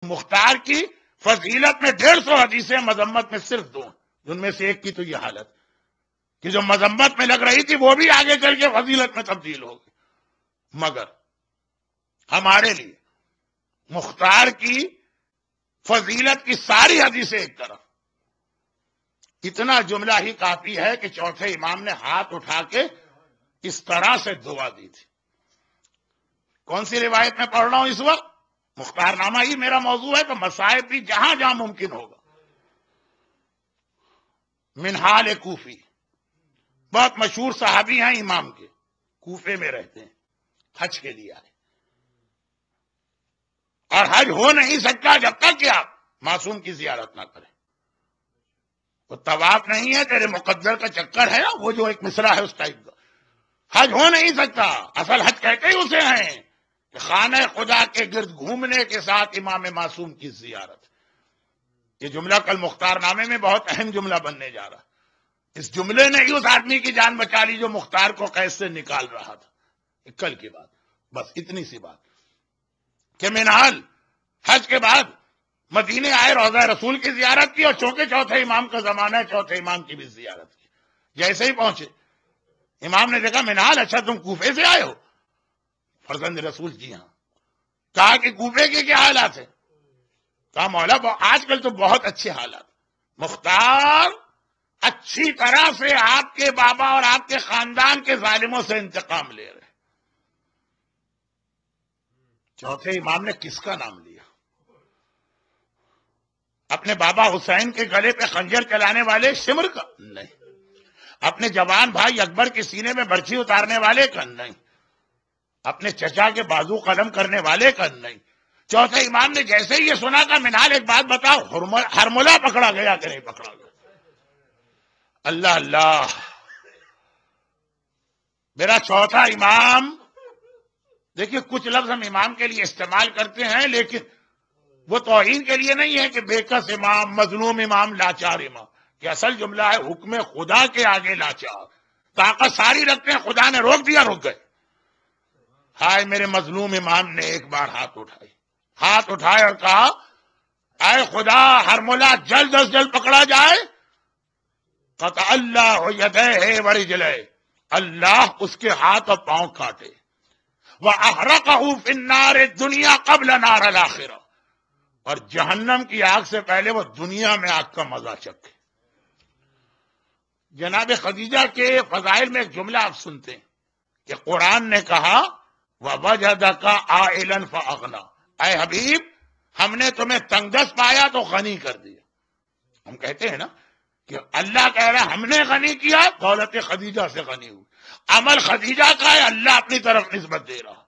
مختار کی فضیلت میں 150 حدیثیں، مذمت میں صرف 2، جن میں سے ایک کی تو یہ حالت کہ جو مذمت میں لگ رہی تھی وہ بھی آگے چل کے فضیلت میں تبدیل ہو گئی۔ مگر ہمارے لیے مختار کی فضیلت کی ساری حدیثیں ایک طرف، اتنا جملہ ہی کافی ہے کہ چوتھے امام نے ہاتھ اٹھا کے اس طرح سے دعا دی تھی۔ کون سی روایت میں پڑھ رہا ہوں اس وقت؟ مختار نامہ ہی میرا موضوع ہے تو مصائب بھی جہاں جہاں ممکن ہوگا۔ منہال کوفی، بہت مشہور صحابی ہیں امام کے، کوفے میں رہتے ہیں، حج کے لیے آئے، اور حج ہو نہیں سکتا جب تک کہ آپ معصوم کی زیارت نہ کریں۔ وہ طواف نہیں ہے، تیرے مقدر کا چکر ہے، وہ جو ایک مصرع ہے اس ٹائپ کا، حج ہو نہیں سکتا۔ اصل حج کہتے ہی اسے ہیں کہ خانہ خدا کے گرد گھومنے کے ساتھ امام معصوم کی زیارت۔ یہ جملہ کل مختار نامے میں بہت اہم جملہ بننے جا رہا۔ اس جملے نے ہی اس آدمی کی جان بچا لی جو مختار کو قید سے نکال رہا تھا۔ کل کی بات، بس اتنی سی بات کہ منہال حج کے بعد مدینے آئے، روضہ رسول کی زیارت کی، اور چونکہ چوتھے امام کا زمانہ ہے، چوتھے امام کی بھی زیارت کی۔ جیسے ہی پہنچے امام نے دیکھا منہال اچھا تم کوفے سے آئے ہو؟ فرزند رسول جی ہاں۔ کہا کہ کوفے کے کیا حالات ہیں؟ کہا مولا آج کل تو بہت اچھے حالات، مختار اچھی طرح سے آپ کے بابا اور آپ کے خاندان کے ظالموں سے انتقام لے رہے۔ چوتھے امام نے کس کا نام لیا؟ اپنے بابا حسین کے گلے پہ خنجر چلانے والے شمر کا؟ نہیں۔ اپنے جوان بھائی اکبر کے سینے میں برچھی اتارنے والے کا؟ نہیں۔ اپنے چچا کے بازو قلم کرنے والے کا؟ نہیں۔ چوتھے امام نے جیسے ہی یہ سنا کہ منہال ایک بات بتاؤ، ہرملہ پکڑا گیا کہ نہیں پکڑا گیا؟ اللہ اللہ، میرا چوتھا امام، دیکھیے کچھ لفظ ہم امام کے لیے استعمال کرتے ہیں لیکن وہ توہین کے لیے نہیں ہے کہ بےکس امام، مظلوم امام، لاچار امام، کہ اصل جملہ ہے حکم خدا کے آگے لاچار، طاقت ساری رکھتے ہیں، خدا نے روک دیا، رک گئے۔ ہائے میرے مظلوم امام نے ایک بار ہاتھ اٹھائے اور کہا اے خدا ہرملہ جلد از جلد پکڑا جائے، قطع اللہ یدیہ ورجلہ، اللہ اس کے ہاتھ اور پاؤں کاٹے، وَأَحْرَقَهُ فِي النَّارِ الدُّنْيَا قَبْلَ نَارِ الْآخِرَةِ، اور جہنم کی آگ سے پہلے وہ دنیا میں آگ کا مزہ چکھے۔ جناب خدیجہ کے فضائل میں ایک جملہ آپ سنتے ہیں کہ قرآن نے کہا وَوَجَدَكَ عَائِلًا فَأَغْنَىٰ، اے حبیب ہم نے تمہیں تنگ دست پایا تو غنی کر دیا۔ ہم کہتے ہیں نا کہ اللہ کہہ رہا ہم نے غنی کیا، دولت خدیجہ سے غنی ہوئی، عمل خدیجہ کا ہے، اللہ اپنی طرف نسبت دے رہا۔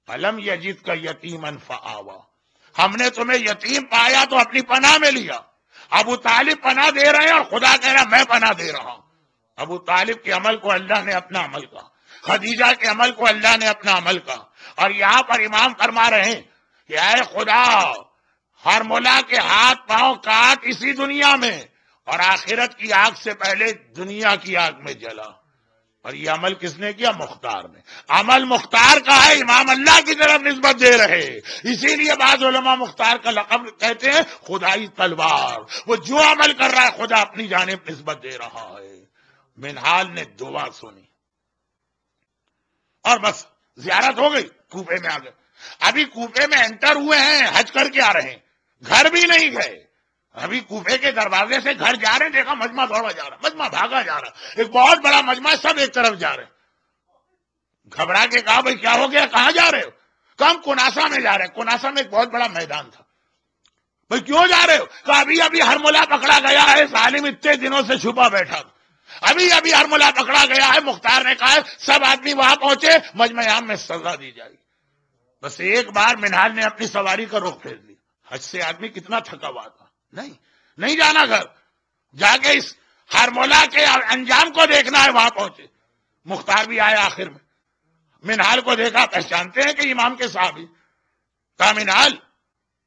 الم یجدک یتیما فآویٰ، ہم نے تمہیں یتیم پایا تو اپنی پناہ میں لیا۔ ابو طالب پناہ دے رہے ہیں اور خدا کہہ رہا میں پناہ دے رہا ہوں۔ ابو طالب کے عمل کو اللہ نے اپنا عمل کہا، خدیجہ کے عمل کو اللہ نے اپنا عمل کہا، اور یہاں پر امام فرما رہے ہیں کہ اے خدا ہرملہ کے ہاتھ پاؤں کاٹ اسی دنیا میں، اور آخرت کی آگ سے پہلے دنیا کی آگ میں جلا۔ اور یہ عمل کس نے کیا؟ مختار نے۔ عمل مختار کا ہے، امام اللہ کی طرف نسبت دے رہے، اسی لیے بعض علماء مختار کا لقب کہتے ہیں خدائی تلوار، وہ جو عمل کر رہا ہے خدا اپنی جانب نسبت دے رہا ہے۔ منہال نے دعا سنی اور بس زیارت ہو گئی، کوفے میں آ گئے۔ ابھی کوفے میں انٹر ہوئے ہیں، حج کر کے آ رہے ہیں، گھر بھی نہیں گئے، ابھی کوفے کے دروازے سے گھر جا رہے ہیں، دیکھا مجمع دوڑا جا رہا، مجمع بھاگا جا رہا، ایک بہت بڑا مجمع، سب ایک طرف جا رہے ہیں۔ گھبرا کے کہا بھائی کیا ہو گیا، کہاں جا رہے ہو؟ کہا ہم کناسا میں جا رہے ہیں۔ کناسا میں ایک بہت بڑا میدان تھا۔ بھائی کیوں جا رہے ہو؟ کہا ابھی ہرملہ پکڑا گیا ہے، ظالم اتنے دنوں سے چھپا بیٹھا تھا، ابھی ہرملہ پکڑا گیا ہے، مختار نے کہا سب آدمی وہاں پہنچے، مجمع عام میں سزا دی جائے گی۔ بس ایک بار منہال نے اپنی سواری کا رخ پھیر لیا۔ حج سے آدمی کتنا تھکا ہوا تھا، نہیں جانا گھر، جا کے اس ہرملہ کے انجام کو دیکھنا ہے۔ وہاں پہنچے، مختار بھی آئے آخر میں، منہال کو دیکھا، پہچانتے ہیں کہ امام کے صحابی، کہا منہال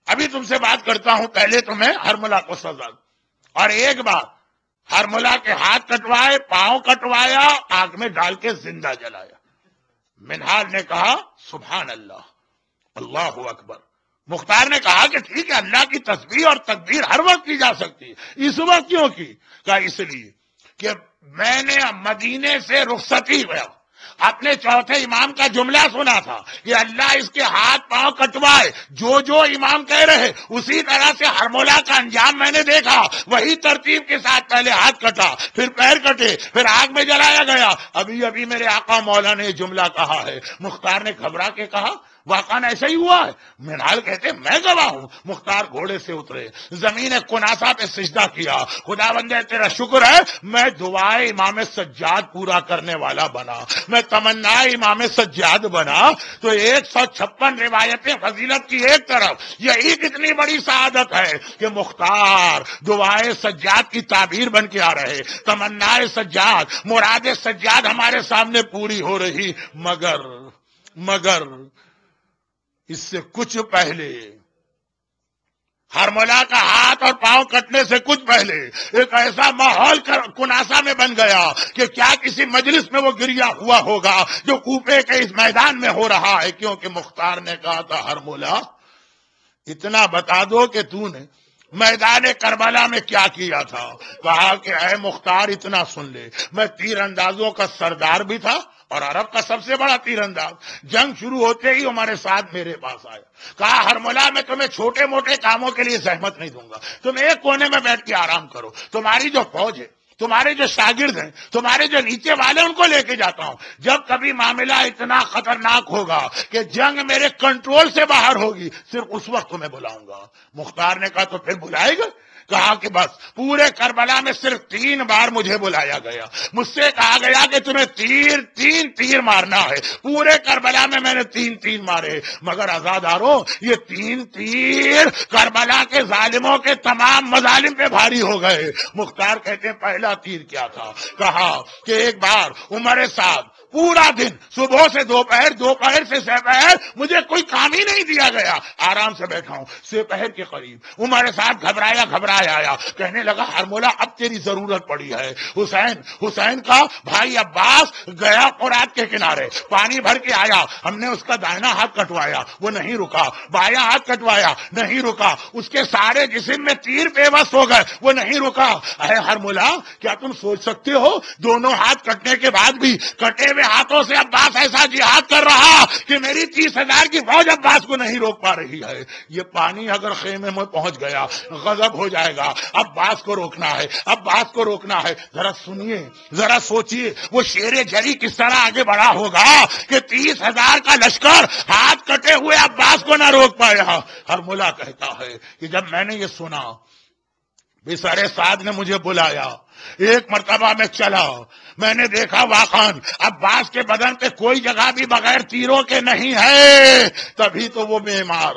ابھی تم سے بات کرتا ہوں، پہلے تمہیں ہرملہ کو سزا دو۔ اور ایک بار ہرملہ کے ہاتھ کٹوائے، پاؤں کٹوایا، آگ میں ڈال کے زندہ جلایا۔ منہال نے کہا سبحان اللہ، اللہ اکبر، مختار نے کہا کہ ٹھیک ہے، اللہ کی تسبیح اور تکبیر ہر وقت کی جا سکتی ہے، اس وقت کیوں کی؟ کہا اس لیے کہ میں نے مدینے سے رخصتی ہوا، اپنے چوتھے امام کا جملہ سنا تھا کہ اللہ اس کے ہاتھ پاؤں کٹوائے، جو جو امام کہہ رہے اسی طرح سے ہرمولا کا انجام میں نے دیکھا، وہی ترتیب کے ساتھ پہلے ہاتھ کٹا، پھر پیر کٹے، پھر آگ میں جلایا گیا، ابھی میرے آقا مولا نے یہ جملہ کہا ہے۔ مختار نے گھبرا کے کہا واقعا ایسا ہی ہوا ہے؟ منہال کہتے میں گواہ ہوں۔ مختار گھوڑے سے اترے، زمین کناسا پہ سجدہ کیا، خدا بندے تیرا شکر ہے میں دعائے امام سجاد پورا کرنے والا بنا، میں تمنا امام سجاد بنا۔ تو 156 روایتیں فضیلت کی ایک طرف، یہی کتنی بڑی سعادت ہے کہ مختار دعائے سجاد کی تعبیر بن کے آ رہے، تمنا سجاد، مراد سجاد ہمارے سامنے پوری ہو رہی، مگر اس سے کچھ پہلے، ہرملا کا ہاتھ اور پاؤں کٹنے سے کچھ پہلے ایک ایسا ماحول کناسا میں بن گیا کہ کیا کسی مجلس میں وہ گریا ہوا ہوگا جو کوفے کے اس میدان میں ہو رہا ہے، کیونکہ مختار نے کہا تھا ہرملا اتنا بتا دو کہ تو نے میدان کربلا میں کیا کیا تھا۔ کہا کہ اے مختار اتنا سن لے، میں تیر اندازوں کا سردار بھی تھا اور عرب کا سب سے بڑا تیر انداز۔ جنگ شروع ہوتے ہی ہمارے ساتھ میرے پاس آیا، کہا ہرملا میں تمہیں چھوٹے موٹے کاموں کے لیے زحمت نہیں دوں گا، تم ایک کونے میں بیٹھ کے آرام کرو، تمہاری جو فوج ہے، تمہارے جو شاگرد ہیں، تمہارے جو نیچے والے، ان کو لے کے جاتا ہوں، جب کبھی معاملہ اتنا خطرناک ہوگا کہ جنگ میرے کنٹرول سے باہر ہوگی صرف اس وقت تمہیں بلاؤں گا۔ مختار نے کہا تو پھر بلائے گا؟ کہا کہ بس پورے کربلا میں صرف 3 بار مجھے بلایا گیا، مجھ سے کہا گیا کہ تمہیں تین تیر مارنا ہے، پورے کربلا میں نے 3 مارے، مگر عزاداروں یہ 3 تیر کربلا کے ظالموں کے تمام مظالم پہ بھاری ہو گئے۔ مختار کہتے ہیں پہلا تیر کیا تھا؟ کہا کہ ایک بار عمر صاحب پورا دن صبح سے دوپہر سے سپہر مجھے کوئی کام ہی نہیں دیا گیا، آرام سے بیٹھا ہوں، سپہر کے قریب عمر صاحب گھبرایا آیا، کہنے لگا ہرمولا اب تیری ضرورت پڑی ہے۔ حسین کا بھائی عباس گیا فرات کے کنارے، پانی بھر کے آیا، ہم نے اس کا دائنا ہاتھ کٹوایا، وہ نہیں رکا، بایاں ہاتھ کٹوایا، نہیں رکا، اس کے سارے جسم میں تیر بے بس ہو گئے، وہ نہیں رکا۔ اے ہرمولا کیا تم سوچ سکتے ہو دونوں ہاتھ کٹنے کے بعد بھی کٹے ہوئے ہاتھوں سے عباس ایسا جہاد کر رہا کہ میری 30,000 کی فوج عباس کو نہیں روک پا رہی ہے۔ یہ پانی اگر خیمے میں پہنچ گیا غضب ہو جائے گا، عباس کو روکنا ہے۔ ذرا سنیے، ذرا سوچیے وہ شیر جری کس طرح آگے بڑھا ہوگا کہ 30,000 کا لشکر ہاتھ کٹے ہوئے عباس کو نہ روک پایا۔ ہرملا کہتا ہے کہ جب میں نے یہ سنا، بسر سعد نے مجھے بلایا، ایک مرتبہ میں چلا، میں نے دیکھا واقعاً عباس کے بدن پہ کوئی جگہ بھی بغیر تیروں کے نہیں ہے، تبھی تو وہ معمار۔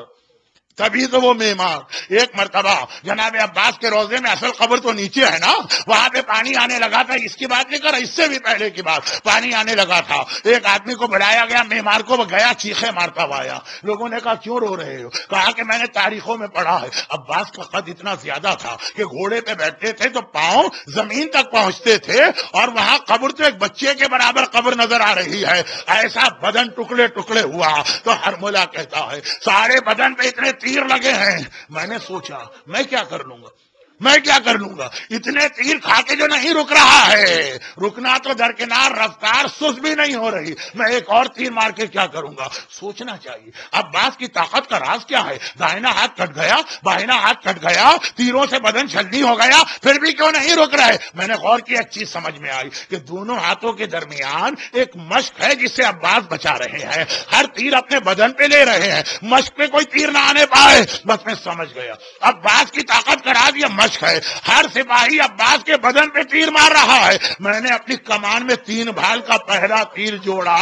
ایک مرتبہ جناب عباس کے روزے میں، اصل قبر تو نیچے ہے نا، وہاں پہ پانی آنے لگا تھا، اس کی بات نہیں کر رہا، اس سے بھی پہلے کی بات، پانی آنے لگا تھا، ایک آدمی کو بلایا گیا، معمار کو، وہ گیا چیخے مارتا ہوا آیا، لوگوں نے کہا کیوں رو رہے ہو؟ کہا کہ میں نے تاریخوں میں پڑھا ہے عباس کا قد اتنا زیادہ تھا کہ گھوڑے پہ بیٹھتے تھے تو پاؤں زمین تک پہنچتے تھے، اور وہاں قبر تو ایک بچے کے برابر قبر نظر آ رہی ہے، ایسا بدن ٹکڑے ہوا۔ تو ہرملا کہتا ہے سارے بدن پہ اتنے تیر لگے ہیں، میں نے سوچا میں کیا کر لوں گا، اتنے تیر کھا کے جو نہیں رک رہا ہے، رکنا تو درکنار، رفتار سست بھی نہیں ہو رہی، میں ایک اور تیر مار کے کیا کروں گا، سوچنا چاہیے عباس کی طاقت کا راز کیا ہے۔ دائنا ہاتھ کٹ گیا، بائنا ہاتھ کٹ گیا، تیروں سے بدن چھلنی ہو گیا، پھر بھی کیوں نہیں رک رہے؟ میں نے غور کیا، ایک چیز سمجھ میں آئی کہ دونوں ہاتھوں کے درمیان ایک مشق ہے جس سے عباس بچا رہے ہیں، ہر تیر اپنے بدن پہ لے رہے ہیں، مشق پہ کوئی تیر نہ آنے پائے۔ بس میں سمجھ گیا عباس کی طاقت کا راز یہ مشق ہے، ہر سپاہی عباس کے بدن پہ تیر مار رہا ہے۔ میں نے اپنی کمان میں 3 بھال کا پہلا تیر جوڑا،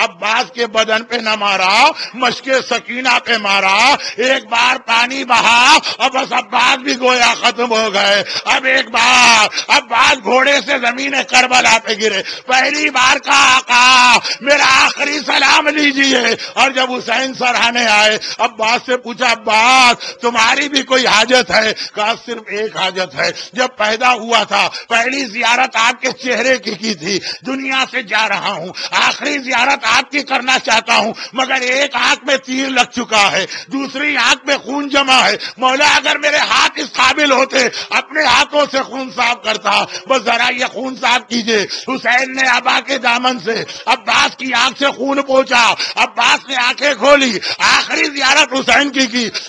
عباس کے بدن پہ نہ مارا، مشق سکینہ پہ مارا، ایک بار پانی بہا اور بس عباس بھی گویا ختم ہو گئے۔ اب ایک بار عباس گھوڑے سے زمین کربلا پہ گرے، پہلی بار کا آقا میرا آخری سلام لیجئے، اور جب حسین سرہانے آئے عباس سے پوچھا عباس تمہاری بھی کوئی حاجت ہے؟ کہا صرف ایک حاجت ہے، جب پیدا ہوا تھا پہلی زیارت آپ کے چہرے کی تھی، دنیا سے جا رہا ہوں آخری زیارت آپ کی کرنا چاہتا ہوں، مگر ایک آنکھ میں تیر لگ چکا ہے، دوسری آنکھ میں خون جمع ہے، مولا اگر میرے ہاتھ اس قابل ہوتے اپنے ہاتھوں سے خون صاف کرتا، بس ذرا یہ خون صاف کیجئے۔ حسین نے ابا کے دامن سے عباس کی آنکھ سے خون پوچھا، عباس نے آنکھیں کھولی، آخری زیارت حسین کی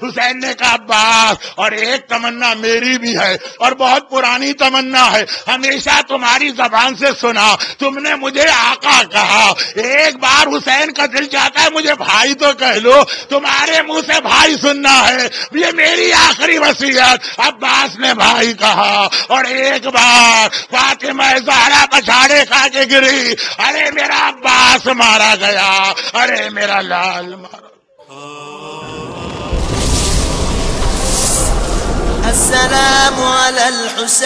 حسین نے کہا عباس اور ایک تمنا میری بھی ہے اور بہت پرانی تمنا ہے، ہمیشہ تمہاری زبان سے سنا، تم نے مجھے آقا کہا، ایک بار حسین کا دل چاہتا ہے مجھے بھائی تو کہہ لو، تمہارے منہ سے بھائی سننا ہے، یہ میری آخری وصیت۔ عباس نے بھائی کہا اور ایک بار فاطمہ زہرا پچھاڑے کھا کے گری، ارے میرا عباس مارا گیا، ارے میرا لال مارا۔ السلام على الحسين